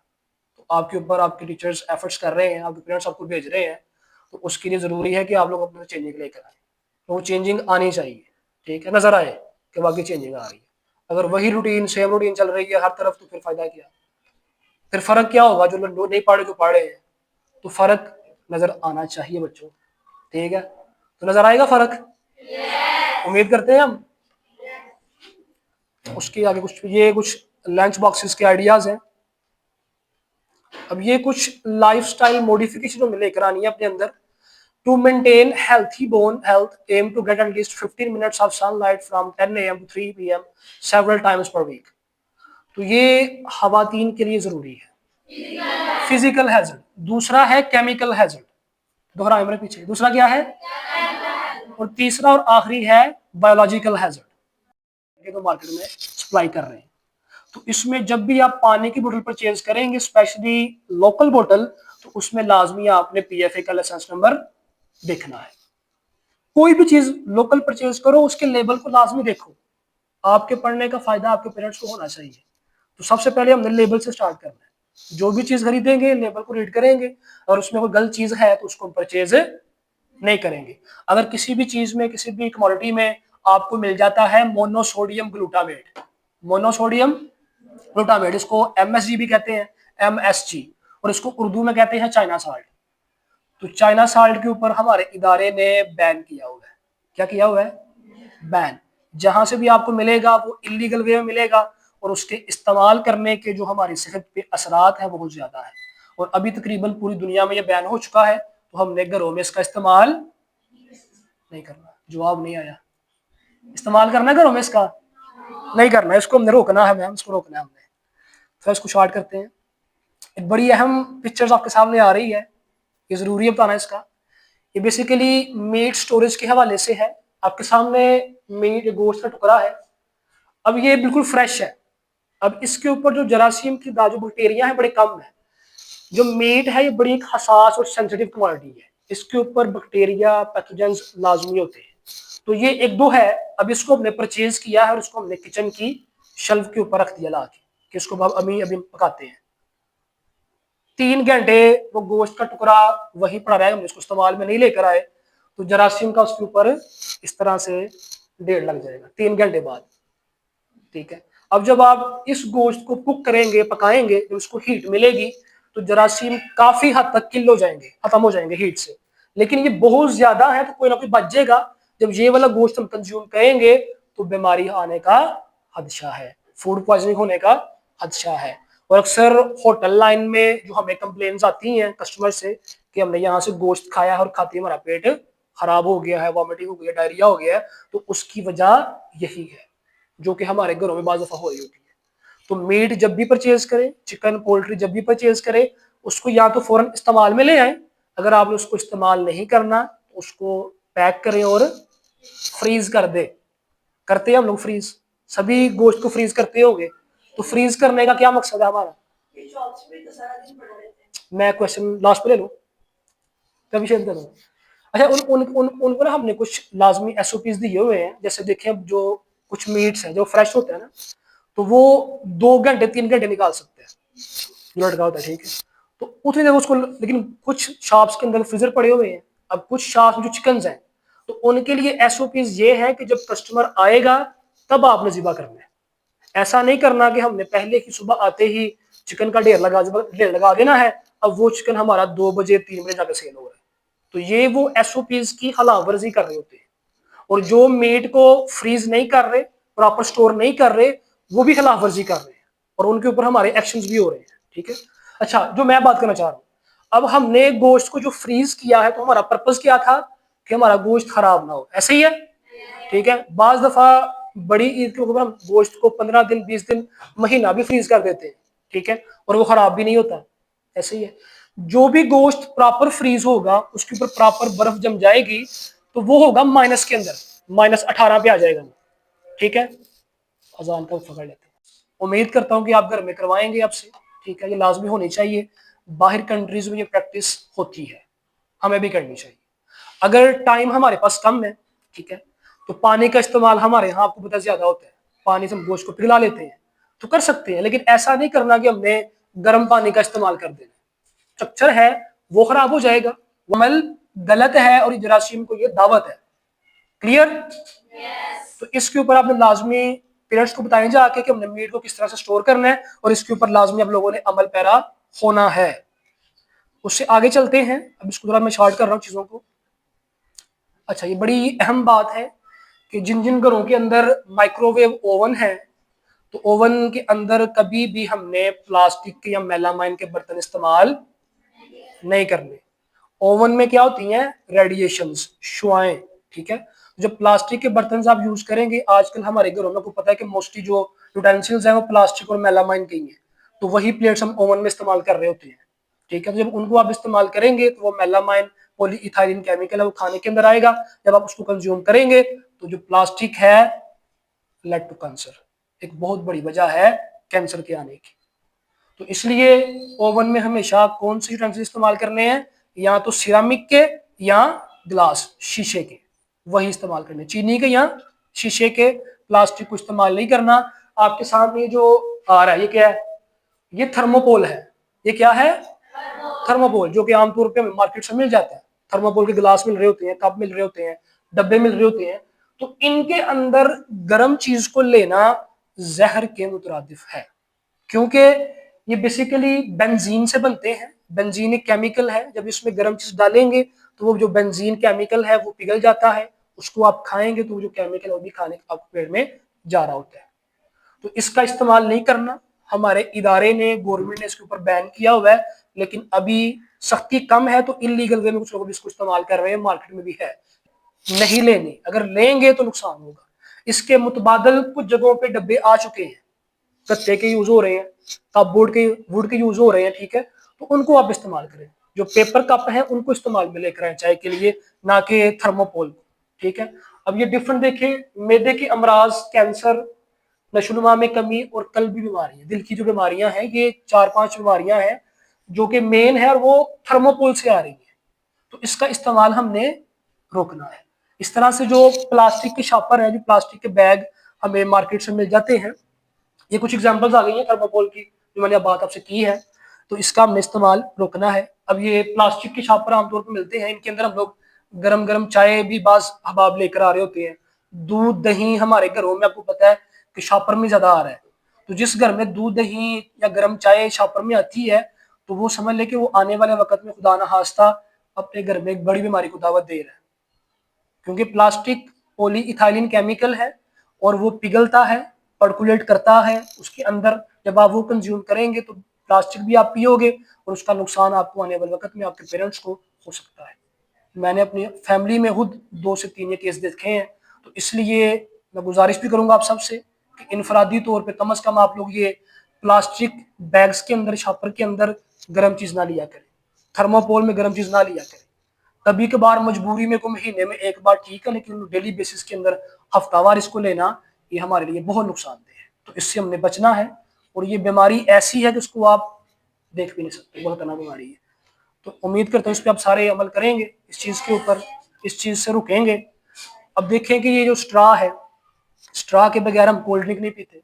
तो आपके ऊपर आपके टीचर्स एफर्ट्स कर रहे हैं, आपके पेरेंट्स आपको भेज रहे हैं, तो उसके लिए ज़रूरी है कि आप लोग अपने चेंजिंग लेकर आए। तो वो चेंजिंग आनी चाहिए, ठीक है, नज़र आए कि वाकई चेंजिंग आ रही है। अगर वही रूटीन सेम रूटीन चल रही है हर तरफ, तो फिर फ़ायदा क्या, फिर फ़र्क क्या होगा। जो लोग नहीं पढ़े जो पढ़े हैं, तो फ़र्क नज़र आना चाहिए बच्चों, ठीक है। तो नज़र आएगा फ़र्क, उम्मीद करते हैं हम। उसके आगे कुछ ये कुछ लंच बॉक्सेस के आइडियाज़ हैं। अब ये कुछ लाइफस्टाइल मॉडिफिकेशन हमें लेकर आनी है अपने अंदर। To maintain healthy bone health, aim to get at least 15 minutes of sunlight from 10 AM to 3 PM several times per week. तो ये खवातीन के लिए जरूरी है। फिजिकल हैजर्ड, दूसरा है केमिकल हैजर्ड। दोहराए मेरे पीछे, दूसरा क्या है, और तीसरा और आखिरी है बायोलॉजिकल हैजर्ड, तो मार्केट में सप्लाई कर रहे हैं। तो इसमें जब भी आप पानी की बोतल परचेज करेंगे, स्पेशली लोकल बोतल, तो उसमें लाजमी आपने PFA का लाइसेंस नंबर देखना है। कोई भी चीज लोकल परचेज करो, उसके लेबल को लाजमी देखो। आपके पढ़ने का फायदा आपके पेरेंट्स को होना चाहिए। तो सबसे पहले हमने लेबल से स्टार्ट करना है। जो भी चीज खरीदेंगे लेबल को रीड करेंगे, और उसमें कोई गलत चीज है तो उसको परचेज नहीं करेंगे। अगर किसी भी चीज में, किसी भी कमोडिटी में आपको मिल जाता है मोनोसोडियम ग्लूटामेट, मोनोसोडियम ग्लूटामेट, इसको MSG भी कहते हैं, MSG, और इसको उर्दू में कहते हैं चाइना साल्ट। तो चाइना साल्ट के ऊपर हमारे इदारे ने बैन किया हुआ है। क्या किया हुआ है, बैन। जहां से भी आपको मिलेगा वो इलीगल वे में मिलेगा, और उसके इस्तेमाल करने के जो हमारी सेहत पे असरात है बहुत ज्यादा है। और अभी तकरीबन पूरी दुनिया में ये बैन हो चुका है, तो हमने घरों में इसका इस्तेमाल नहीं करना। जवाब नहीं आया, इस्तेमाल करना है घरों में इसका, नहीं करना है, इसको हमने रोकना है मैम, इसको रोकना है हमने। तो इसको स्टार्ट करते हैं। एक बड़ी अहम पिक्चर्स आपके सामने आ रही है, ये जरूरी है बताना इसका। ये बेसिकली मीट स्टोरेज के हवाले से है। आपके सामने मीट गोश्त का टुकड़ा है, अब ये बिल्कुल फ्रेश है। अब इसके ऊपर जो जरासीम की जो बैक्टीरिया है बड़े कम है। जो मीट है ये बड़ी एक हसास और सेंसिटिव क्वालिटी है, इसके ऊपर बैक्टीरिया पैथोजेंस लाजमी होते हैं। तो ये एक दो है। अब इसको हमने परचेज किया है और इसको हमने किचन की शेल्फ के ऊपर रख दिया ला के, कि इसको अभी अभी पकाते हैं। 3 घंटे वो गोश्त का टुकड़ा वही पड़ा रहा है, हम इसको इस्तेमाल में नहीं लेकर आए, तो जरासीम का उसके ऊपर इस तरह से ढेर लग जाएगा 3 घंटे बाद, ठीक है। अब जब आप इस गोश्त को कुक करेंगे, पकाएंगे, जब उसको हीट मिलेगी, तो जरासीम काफी हद तक किल हो जाएंगे, खत्म हो जाएंगे हीट से। लेकिन ये बहुत ज्यादा है तो कोई ना कोई बच जाएगा। जब ये वाला गोश्त हम कंज्यूम करेंगे तो बीमारी आने का खदशा है, फूड पॉइजनिंग होने का खदशा है। और अक्सर होटल लाइन में जो हमें कंप्लेन्स आती हैं कस्टमर से कि हमने यहाँ से गोश्त खाया है और खाते ही हमारा पेट खराब हो गया है, वॉमिटिंग हो गई है, डायरिया हो गया है, तो उसकी वजह यही है, जो कि हमारे घरों में बाज़ दफा हो रही होती है। तो मीट जब भी परचेज करें, चिकन पोल्ट्री जब भी परचेज करें, उसको या तो फौरन इस्तेमाल में ले आए, अगर आपने उसको इस्तेमाल नहीं करना तो उसको पैक करें और फ्रीज कर दे। करते हैं हम लोग फ्रीज, सभी गोश्त को फ्रीज करते होंगे। तो फ्रीज करने का क्या मकसद है हमारा, मैं क्वेश्चन लास्ट पे ले लूँ, कभी शेयर करूँ। अच्छा, उनको ना हमने कुछ लाजमी SOPs दिए हुए हैं। जैसे देखें, जो कुछ मीट्स हैं जो फ्रेश होते हैं ना, तो वो 2 घंटे 3 घंटे निकाल सकते हैं, जो लटका होता है, ठीक है। तो उतनी देर उसको, लेकिन कुछ शॉप्स के अंदर फ्रीजर पड़े हुए हैं। अब कुछ शॉप्स जो चिकन हैं, तो उनके लिए SOPs ये है कि जब कस्टमर आएगा तब आपने ज़िबा करना है। ऐसा नहीं करना कि हमने पहले ही सुबह आते ही चिकन का ढेर लगा देना है, अब वो चिकन हमारा 2 बजे 3 बजे जाकर सेल हो रहा है। तो ये वो SOPs की खिलाफ वर्जी कर रहे होते हैं। और जो मीट को फ्रीज नहीं कर रहे, प्रॉपर स्टोर नहीं कर रहे, वो भी खिलाफ वर्जी कर रहे हैं, और उनके ऊपर हमारे एक्शंस भी हो रहे हैं, ठीक है। अच्छा, जो मैं बात करना चाह रहा हूँ, अब हमने गोश्त को जो फ्रीज किया है, तो हमारा पर्पज क्या था कि हमारा गोश्त खराब ना हो, ऐसे ही है, ठीक है। बाज दफा बड़ी ईद के ऊपर हम गोश्त को 15 दिन 20 दिन महीना भी फ्रीज कर देते हैं, ठीक है, और वो खराब भी नहीं होता, ऐसे ही है। जो भी गोश्त प्रॉपर फ्रीज होगा, उसके ऊपर प्रॉपर बर्फ जम जाएगी, तो वो होगा माइनस के अंदर, -18 पे आ जाएगा, ठीक है। अजान का पकड़ लेते हैं। उम्मीद करता हूँ कि आप घर में करवाएंगे आपसे, ठीक है, ये लाजमी होनी चाहिए। बाहर कंट्रीज में ये प्रैक्टिस होती है, हमें भी करनी चाहिए। अगर टाइम हमारे पास कम है, ठीक है, तो पानी का इस्तेमाल हमारे यहाँ आपको पता ज्यादा होता है, पानी से हम गोश्त को पिघला लेते हैं, तो कर सकते हैं, लेकिन ऐसा नहीं करना कि हमने गर्म पानी का इस्तेमाल कर देना। स्ट्रक्चर है वो खराब हो जाएगा, वो अमल गलत है और जरासीम को ये दावत है। क्लियर? तो इसके ऊपर आपने लाजमी पेरेंट्स को बताएं जाके कि हमने मीट को किस तरह से स्टोर करना है, और इसके ऊपर लाजमी आप लोगों ने अमल पैरा होना है। उससे आगे चलते हैं, अब इसको थोड़ा मैं शॉर्ट कर रहा हूँ चीजों को। अच्छा, ये बड़ी अहम बात है कि जिन जिन घरों के अंदर माइक्रोवेव ओवन है, तो ओवन के अंदर कभी भी हमने प्लास्टिक के या मेलामाइन के बर्तन इस्तेमाल नहीं करने। ओवन में क्या होती हैं? रेडिएशंस, शुआएं, ठीक है। जब प्लास्टिक के बर्तन आप यूज करेंगे, आजकल हमारे घरों में को पता है कि मोस्टली जो यूटेंसिल्स हैं वो प्लास्टिक और मेलामाइन के ही हैं, तो वही प्लेट्स हम ओवन में इस्तेमाल कर रहे होते हैं, ठीक है। तो जब उनको आप इस्तेमाल करेंगे तो वो मेलामाइन पॉलीइथाइलिन केमिकल है वो खाने के अंदर आएगा। जब आप उसको कंज्यूम करेंगे तो जो प्लास्टिक है लेड टू कैंसर, एक बहुत बड़ी वजह है कैंसर के आने की। तो इसलिए ओवन में हमेशा कौन से यूटेंसिल इस्तेमाल करने हैं? या तो सिरामिक के या ग्लास, शीशे के, वही इस्तेमाल करने, चीनी के या शीशे के, प्लास्टिक को इस्तेमाल नहीं करना। आपके सामने जो आ रहा है ये क्या है? ये थर्मोपोल है। ये क्या है? थर्मोपोल, जो कि आमतौर पे मार्केट से मिल जाता है। थर्मोपोल के ग्लास मिल रहे होते हैं, कप मिल रहे होते हैं, डब्बे मिल रहे होते हैं। तो इनके अंदर गर्म चीज को लेना जहर के मुतरादिफ है, क्योंकि ये बेसिकली बेंजीन से बनते हैं। बेंजीन एक केमिकल है, जब इसमें गर्म चीज डालेंगे तो वो जो बेंजीन केमिकल है वो पिघल जाता है, उसको आप खाएंगे तो वो जो केमिकल वो भी खाने आपके पेट में जा रहा होता है। तो इसका इस्तेमाल नहीं करना। हमारे इदारे ने, गवर्नमेंट ने इसके ऊपर बैन किया हुआ है, लेकिन अभी सख्ती कम है तो इलीगल वे में कुछ लोग इसको इस्तेमाल कर रहे हैं, मार्केट में भी है। नहीं लेनी, अगर लेंगे तो नुकसान होगा। इसके मुतबादल कुछ जगहों पे डब्बे आ चुके हैं, कच्चे के यूज हो रहे हैं, कपबोर्ड के, वुड के यूज हो रहे हैं, ठीक है, तो उनको आप इस्तेमाल करें। जो पेपर कप है उनको इस्तेमाल में लेकर आए चाय के लिए, ना कि थर्मोपोल, ठीक है। अब ये डिफरेंट देखें, मैदे के अमराज, कैंसर, नशोनुमा में कमी और कल्बी बीमारियां, दिल की जो बीमारियां हैं, ये 4-5 बीमारियां हैं जो कि मेन है और वो थर्मोपोल से आ रही है। तो इसका इस्तेमाल हमने रोकना है। इस तरह से जो प्लास्टिक के शापर है, जो प्लास्टिक के बैग हमें मार्केट से मिल जाते हैं, ये कुछ एग्जांपल्स आ गई हैं थर्मोकोल की जो मैंने बात आपसे की है, तो इसका हमने इस्तेमाल रोकना है। अब ये प्लास्टिक के शापर आमतौर पर मिलते हैं, इनके अंदर हम लोग गरम गरम चाय भी बाज हबाब लेकर आ रहे होते हैं। दूध दही हमारे घरों में आपको पता है कि शापर में ज्यादा आ रहा है, तो जिस घर में दूध दही या गर्म चाय शापर में आती है, तो वो समझ ले कि वो आने वाले वक्त में खुदा ना खास्ता अपने घर में एक बड़ी बीमारी को दावत दे रहा है, क्योंकि प्लास्टिक पॉलीइथाइलिन केमिकल है और वो पिघलता है, पर्कुलेट करता है उसके अंदर। जब आप वो कंज्यूम करेंगे तो प्लास्टिक भी आप पियोगे और उसका नुकसान आपको आने वाले वक्त में आपके पेरेंट्स को हो सकता है। मैंने अपनी फैमिली में खुद 2 से 3 ये केस देखे हैं, तो इसलिए मैं गुजारिश भी करूंगा आप सबसे कि इनफरादी तौर पे कम से कम आप लोग ये प्लास्टिक बैग्स के अंदर, शॉपर के अंदर गर्म चीज ना लिया करें, थर्मोपोल में गर्म चीज ना लिया करें। कभी कभार मजबूरी में को महीने में एक बार ठीक है, लेकिन डेली बेसिस के अंदर हफ्तावार इसको लेना ये हमारे लिए बहुत नुकसानदेह है। तो इससे हमने बचना है, और ये बीमारी ऐसी है कि उसको आप देख भी नहीं सकते, बहुत खतरनाक बीमारी है। तो उम्मीद करता हूँ इस पर आप सारे अमल करेंगे, इस चीज के ऊपर, इस चीज से रुकेंगे। अब देखें कि ये जो स्ट्रा है, स्ट्रा के बगैर हम कोल्ड ड्रिंक नहीं पीते,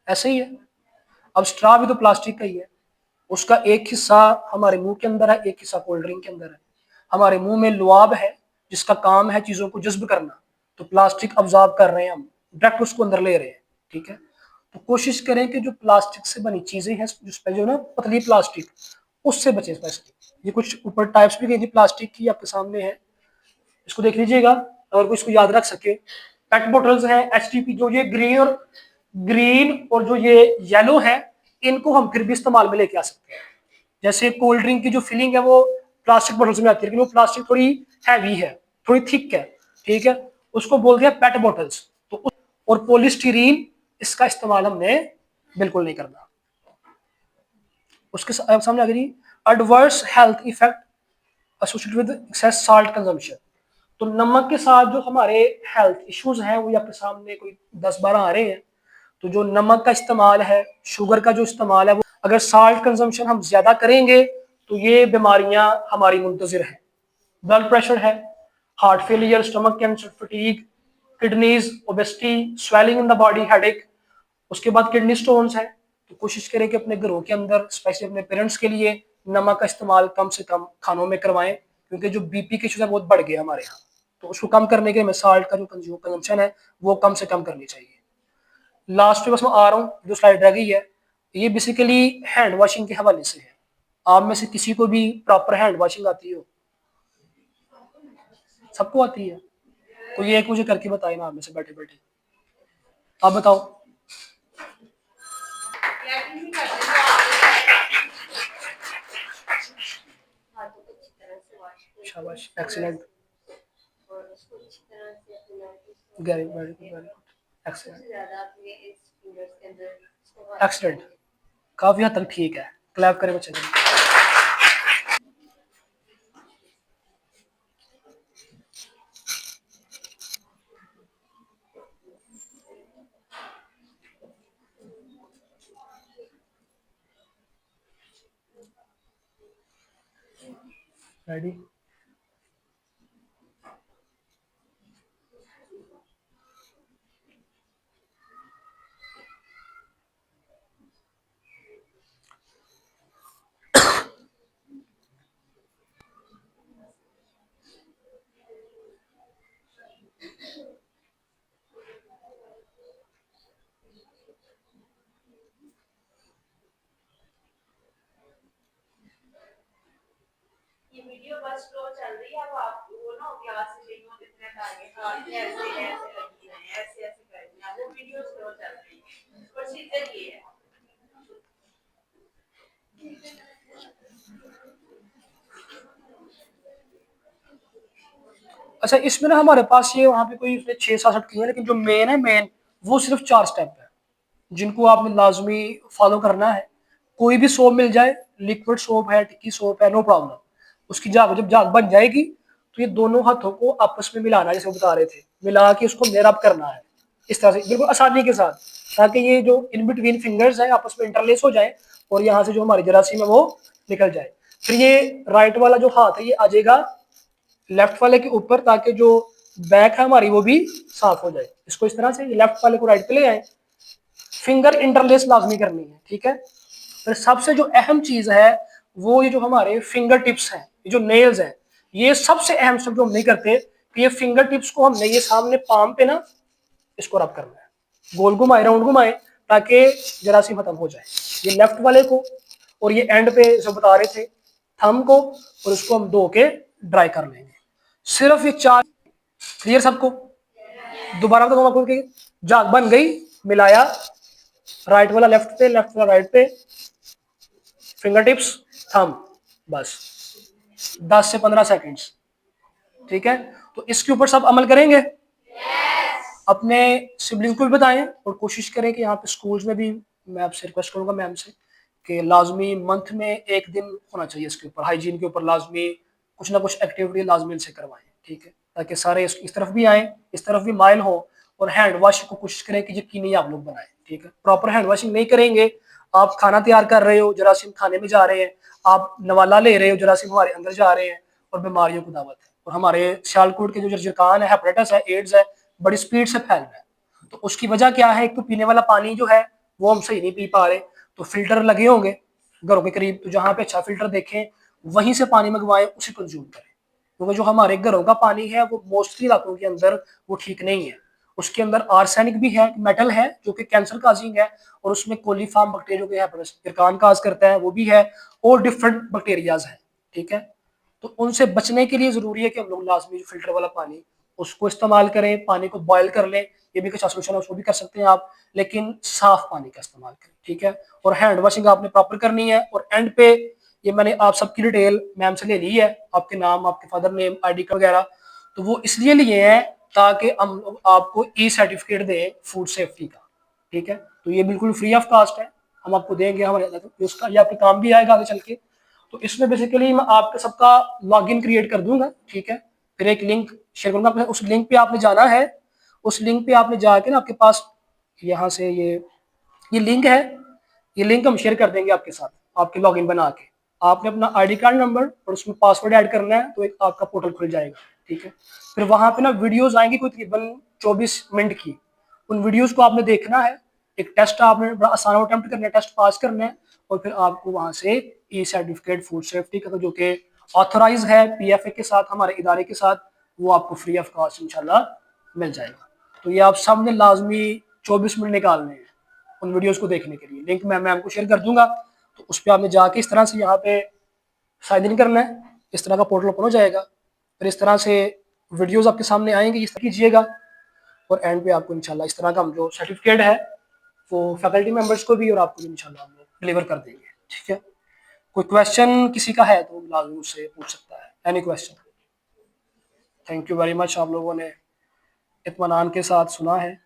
ऐसे ही है। अब स्ट्रा भी तो प्लास्टिक का ही है, उसका एक हिस्सा हमारे मुंह के अंदर है, एक हिस्सा कोल्ड ड्रिंक के अंदर है। हमारे मुंह में लुआब है जिसका काम है चीजों को जज्ब करना, तो प्लास्टिक अब्जॉर्ब कर रहे हैं, हम डायरेक्ट उसको अंदर ले रहे हैं, ठीक है। तो कोशिश करें कि जो प्लास्टिक से बनी चीजें हैं, जो ना पतली प्लास्टिक, उससे बचे स्पेशली। ये कुछ ऊपर टाइप्स भी गई थी प्लास्टिक की, आपके सामने है, इसको देख लीजिएगा अगर कोई इसको याद रख सके। पेट बोटल्स हैं, एचटीपी, जो ये ग्रीन और जो ये येलो है, इनको हम फिर भी इस्तेमाल में लेके आ सकते हैं। जैसे कोल्ड ड्रिंक की जो फिलिंग है वो प्लास्टिक बोतल्स में आती है, लेकिन वो प्लास्टिक थोड़ी हैवी है, थोड़ी थिक है, ठीक है, उसको बोल दिया पेट बोटल्स। तो और पॉलीस्टीरीन, इसका इस्तेमाल हमने बिल्कुल नहीं करना। उसके सामने आ गई adverse health effect associated with excess salt consumption. तो नमक के साथ जो हमारे हेल्थ इश्यूज हैं वो आपके सामने कोई 10-12 आ रहे हैं। तो जो नमक का इस्तेमाल है, शुगर का जो इस्तेमाल है, वो अगर साल्ट कंजम्पशन हम ज्यादा करेंगे तो ये बीमारियां हमारी मुंतजिर हैं। ब्लड प्रेशर है, heart failure, stomach cancer, fatigue, kidneys, obesity, swelling in the body, headache, उसके बाद किडनी स्टोन्स है। तो कोशिश करें कि अपने घरों के अंदर स्पेशली अपने पेरेंट्स के लिए नमक का इस्तेमाल कम से कम खानों में करवाएं, क्योंकि जो बीपी के इशूज है बहुत बढ़ गए हमारे यहाँ। तो उसको कम करने के लिए साल्ट का जो कंजम्पशन है वो कम से कम करनी चाहिए। लास्ट में बस मैं आ रहा हूँ, जो स्लाइड रह गई है ये बेसिकली हैंड वॉशिंग के हवाले से है। आप में से किसी को भी प्रॉपर हैंड वॉशिंग आती हो? सबको आती है? तो ये एक मुझे करके बताए ना आप में से बैठे बैठे, आप बताओ। शाबाश, excellent, very very good, very good, excellent, excellent, काफी हद तक ठीक है। क्लैप करें बच्चे को। रेडी? ये वीडियो बस स्लो चल रही है। अब आप वो ना क्लास से कितने टारगेट ऐसे ऐसे लगी है, ऐसे ऐसे करनी है, वो वीडियो स्लो चल रही है। प्रोसीजर ये है। अच्छा, इसमें ना हमारे पास ये वहाँ पे कोई 6-7 की है, लेकिन जो मेन है, मेन वो सिर्फ 4 स्टेप है जिनको आपने लाजमी फॉलो करना है। कोई भी सोप मिल जाए, लिक्विड सोप है, टिक्की सोप है, नो प्रॉब्लम। उसकी झाग जब झाग बन जाएगी तो ये दोनों हाथों को आपस में मिलाना है, जैसे वो बता रहे थे, मिला के उसको मेयर अप करना है इस तरह से बिल्कुल आसानी के साथ, ताकि ये जो इन बिटवीन फिंगर्स है आपस में इंटरलेस हो जाए और यहाँ से जो हमारी जरासीम है वो निकल जाए। फिर ये राइट वाला जो हाथ है ये आ जाएगा लेफ्ट वाले के ऊपर, ताकि जो बैक है हमारी वो भी साफ हो जाए। इसको इस तरह से लेफ्ट वाले को राइट पे ले आए, फिंगर इंटरलेस लाजमी करनी है, ठीक है। फिर सबसे जो अहम चीज है वो ये जो हमारे फिंगर टिप्स हैं, ये जो नेल्स हैं, ये सबसे अहम सब जो हम नहीं करते कि ये फिंगर टिप्स को हमने ये सामने पाम पे ना इसको रब करना है, गोल घुमाए, राउंड घुमाए, ताकि जरासीम खत्म हो जाए। ये लेफ्ट वाले को, और ये एंड पे जो बता रहे थे थंब को, और उसको हम धो के ड्राई कर लेंगे। सिर्फ ये 4, क्लियर सबको? दोबारा तो आपको कि झाग बन गई, मिलाया, राइट वाला लेफ्ट पे, लेफ्ट वाला राइट पे, फिंगर टिप्स, थंब, बस 10 से 15 सेकंड्स, ठीक है। तो इसके ऊपर सब अमल करेंगे। अपने सिबलिंग को भी बताएं और कोशिश करें कि यहाँ पे स्कूल्स में भी, मैं आपसे रिक्वेस्ट करूंगा मैम से कि लाजमी मंथ में एक दिन होना चाहिए इसके ऊपर, हाइजीन के ऊपर लाजमी कुछ ना कुछ एक्टिविटी लाजमी इनसे करवाएं, ठीक है, ताकि सारे इस तरफ भी आए, इस तरफ भी माइल हो। और हैंड वॉश को कोशिश करें कि यकीनी आप लोग बनाएं, ठीक है। प्रॉपर हैंड वॉशिंग नहीं करेंगे, आप खाना तैयार कर रहे हो, जरासीम खाने में जा रहे हैं, आप नवाला ले रहे हो, जरासीम हमारे अंदर जा रहे हैं और बीमारियों को दावत है। और हमारे सियालकोट के जो जरकान है, हेपेटाइटिस है, एड्स है, बड़ी स्पीड से फैल रहा है। तो उसकी वजह क्या है? एक तो पीने वाला पानी जो है वो हम सही नहीं पी पा रहे, तो फिल्टर लगे होंगे घरों के करीब, तो जहाँ पे अच्छा फिल्टर देखें वहीं से पानी मंगवाएं, उसे कंज्यूम करें। क्योंकि जो हमारे घरों का पानी है वो मोस्टली इलाकों के अंदर वो ठीक नहीं है, उसके अंदर आर्सेनिक भी है, मेटल है जो कि कैंसर काजिंग है, और उसमें कोलीफार्म बैक्टीरिया जो है इरकान काज करता है वो भी है, और डिफरेंट बैक्टीरियाज है, ठीक है। तो उनसे बचने के लिए जरूरी है कि हम लोग लाजमी जो फिल्टर वाला पानी उसको इस्तेमाल करें, पानी को बॉयल कर लें, ये भी कुछ सोल्यूशन है, उसको भी कर सकते हैं आप, लेकिन साफ पानी का इस्तेमाल करें, ठीक है। और हैंड वॉशिंग आपने प्रॉपर करनी है। और एंड पे ये मैंने आप सबकी डिटेल मैम से ले ली है, आपके नाम, आपके फादर नेम, ID कार्ड वगैरह, तो वो इसलिए लिए हैं ताकि हम लोग आपको सर्टिफिकेट दें फूड सेफ्टी का, ठीक है। तो ये बिल्कुल फ्री ऑफ कॉस्ट है, हम आपको देंगे, हमारे उसका ये आपके काम भी आएगा आगे चल के। तो इसमें बेसिकली मैं आपका सबका लॉगिन क्रिएट कर दूंगा, ठीक है। फिर एक लिंक शेयर करूंगा, उस लिंक पे आपने जाना है, उस लिंक पे आपने जाके ना आपके पास यहाँ से ये ये लिंक है, ये लिंक हम शेयर कर देंगे आपके साथ, आपके लॉगिन बना के। आपने अपना आईडी कार्ड नंबर और उसमें पासवर्ड ऐड करना है, तो एक आपका पोर्टल खुल जाएगा, ठीक है। फिर वहां पे ना वीडियोस आएंगी कोई तकरीबन 24 मिनट की, उन वीडियोस को आपने देखना है। एक टेस्ट आपने बड़ा आसान अटेम्प्ट करना है, टेस्ट पास करना है, और फिर आपको वहां से ई सर्टिफिकेट फूड सेफ्टी का जो कि ऑथोराइज है पीएफए के साथ, हमारे इदारे के साथ, वो आपको फ्री ऑफ कॉस्ट इंशाल्लाह मिल जाएगा। तो ये आप सबने लाजमी 24 मिनट निकालने हैं उन वीडियोस को देखने के लिए। लिंक मैं आपको शेयर कर दूंगा, तो उस पर आपने जाके इस तरह से यहाँ पे साइन इन करना है, इस तरह का पोर्टल ओपन हो जाएगा। फिर इस तरह से वीडियोस आपके सामने आएंगे, इस तरह कीजिएगा, और एंड पे आपको इंशाल्लाह इस तरह का हम जो सर्टिफिकेट है वो फैकल्टी मेंबर्स को भी और आपको भी इंशाल्लाह हम लोग डिलीवर कर देंगे, ठीक है। कोई क्वेश्चन किसी का है तो लाजमी उससे पूछ सकता है, any question. Thank you very much, आप लोगों ने इत्मीनान के साथ सुना है,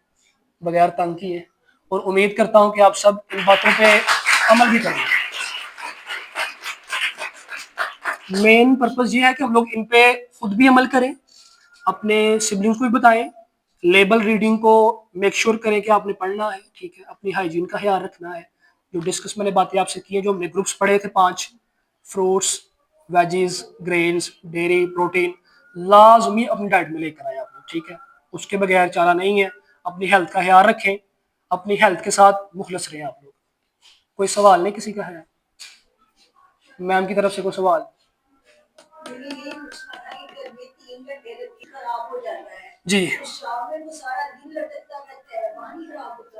बगैर तंग किए, और उम्मीद करता हूँ कि आप सब इन बातों पे अमल भी करेंगे। मेन पर्पस ये है कि हम लोग इन पे खुद भी अमल करें, अपने सिबलिंग्स को भी बताएं, लेबल रीडिंग को मेक श्योर करें कि आपने पढ़ना है, ठीक है, अपनी हाइजीन का ख्याल रखना है। जो डिस्कस मैंने बातें आपसे की है, जो हमने ग्रुप्स पढ़े थे 5, fruits, veggies, grains, dairy, protein, लाजमी अपनी डाइट में लेकर आए आप लोग, ठीक है। उसके बगैर चारा नहीं है। अपनी हेल्थ का ख्याल रखें, अपनी हेल्थ के साथ मुखलस रहें आप लोग। कोई सवाल नहीं किसी का है मैम की तरफ से? कोई सवाल? जी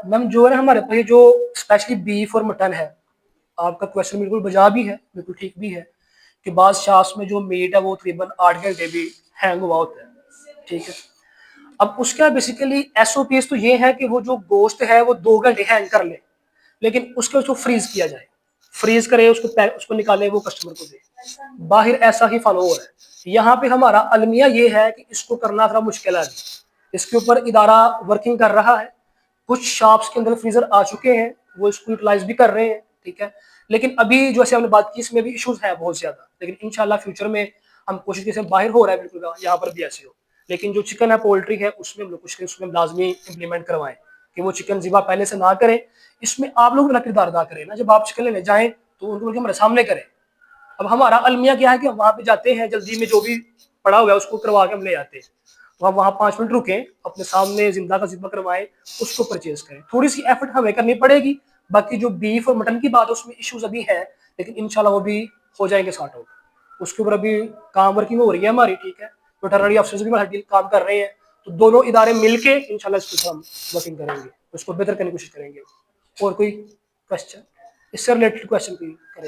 मैम, जो है हमारे पास जो स्पेशली बीफ और मटन है, आपका क्वेश्चन बिल्कुल बजा भी है, बिल्कुल ठीक भी है, कि बाद शाफ्स में जो मीट है वो तकरीबन 8 घंटे भी हैंग हुआ होता है, ठीक है। अब उसका बेसिकली एसओपीएस तो ये है कि वो जो गोश्त है वो 2 घंटे हैंग कर ले, लेकिन उसके उसको फ्रीज किया जाए, फ्रीज करे, उसको निकाले, वो कस्टमर को दे। बाहर ऐसा ही फॉलो हो रहा है। यहाँ पे हमारा अलमिया ये है कि इसको करना थोड़ा मुश्किल है, इसके ऊपर इदारा वर्किंग कर रहा है। कुछ शॉप्स के अंदर फ्रीजर आ चुके हैं, वो इसको यूटिलाइज भी कर रहे हैं, ठीक है। लेकिन अभी जो हमने बात की, इसमें भी इश्यूज है बहुत ज्यादा, लेकिन इंशाल्लाह फ्यूचर में हम कोशिश की बाहर हो रहा है बिल्कुल, यहाँ पर भी ऐसे हो। लेकिन जो चिकन है, पोल्ट्री है, उसमें हम लोग कुछ उसमें लाजमी इंप्लीमेंट करवाएं कि वो चिकन ज़िबा पहले से ना करें। इसमें आप लोग अपना किरदार अदा करें ना, जब आप चिकन लेने जाएं तो उनको हमारे सामने करें। अब हमारा अलमिया क्या है कि हम वहां पे जाते हैं, जल्दी में जो भी पड़ा हुआ है उसको करवा के हम ले आते हैं, तो हम वहाँ 5 मिनट रुकें, अपने सामने जिंदा का ज़िबा करवाएं, उसको परचेज करें। थोड़ी सी एफर्ट हमें करनी पड़ेगी। बाकी जो बीफ और मटन की बात है उसमें इश्यूज अभी है, लेकिन इंशाल्लाह वो भी हो जाएंगे सॉर्ट आउट। उसके ऊपर अभी काम वर्किंग हो रही है हमारी, ठीक है। वेटरनरी अफसर्स भी हमारे काम कर रहे हैं, तो दोनों इदारे मिलके इंशाल्लाह इसको हम वर्किंग करेंगे, उसको बेहतर करने की कोशिश करेंगे। और कोई क्वेश्चन इससे रिलेटेड क्वेश्चन कोई करें?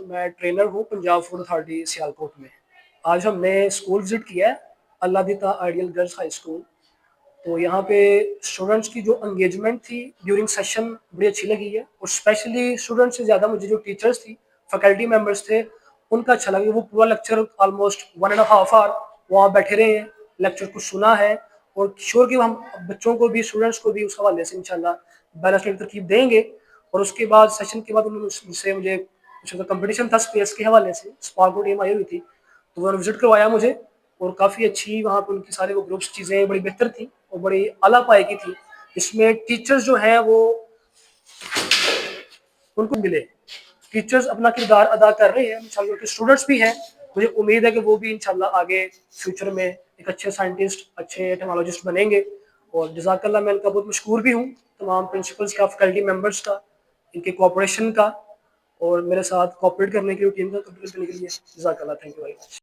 मैं ट्रेनर हूँ पंजाब फूड अथॉरिटी सियालकोट में। आज हमने स्कूल विजिट किया है, अल्लाह दीता आइडियल गर्ल्स हाई स्कूल। तो यहाँ पे स्टूडेंट्स की जो एंगेजमेंट थी ड्यूरिंग सेशन बड़ी अच्छी लगी है, और स्पेशली स्टूडेंट्स से ज़्यादा मुझे जो टीचर्स थी, फैकल्टी मेंबर्स थे, उनका अच्छा लगा। वो पूरा लेक्चर ऑलमोस्ट 1.5 आवर वहाँ बैठे रहे हैं, लेक्चर को सुना है, और श्योर कि हम बच्चों को भी स्टूडेंट्स को भी उस हवाले से इंशाल्लाह बैलेंस तरकीब देंगे। और उसके बाद सेशन के बाद उन्होंने मुझसे मुझे कंपटीशन था स्पेस के हवाले से, स्पार्को टीम आई हुई थी, तो उन्होंने विजिट करवाया मुझे, और काफ़ी अच्छी वहाँ पर उनकी सारे वो ग्रुप्स चीज़ें बड़ी बेहतर थी और बड़ी आला पाए की थी। इसमें टीचर्स जो हैं वो उनको मिले। टीचर्स अपना किरदार अदा कर रहे हैं, इंशाल्लाह उनके स्टूडेंट्स भी हैं, मुझे उम्मीद है कि वो भी इंशाल्लाह आगे फ्यूचर में एक अच्छे साइंटिस्ट, अच्छे टेक्नोलॉजिस्ट बनेंगे। और जज़ाकल्लाह, मैं इनका बहुत मशकूर भी हूँ, तमाम प्रिंसिपल्स का, फैकल्टी मेंबर्स का, इनके कोऑपरेशन का और मेरे साथ कोऑपरेट करने के लिए, टीम का कंप्लीट करने के लिए। जज़ाकल्लाह, थैंक यू वेरी मच।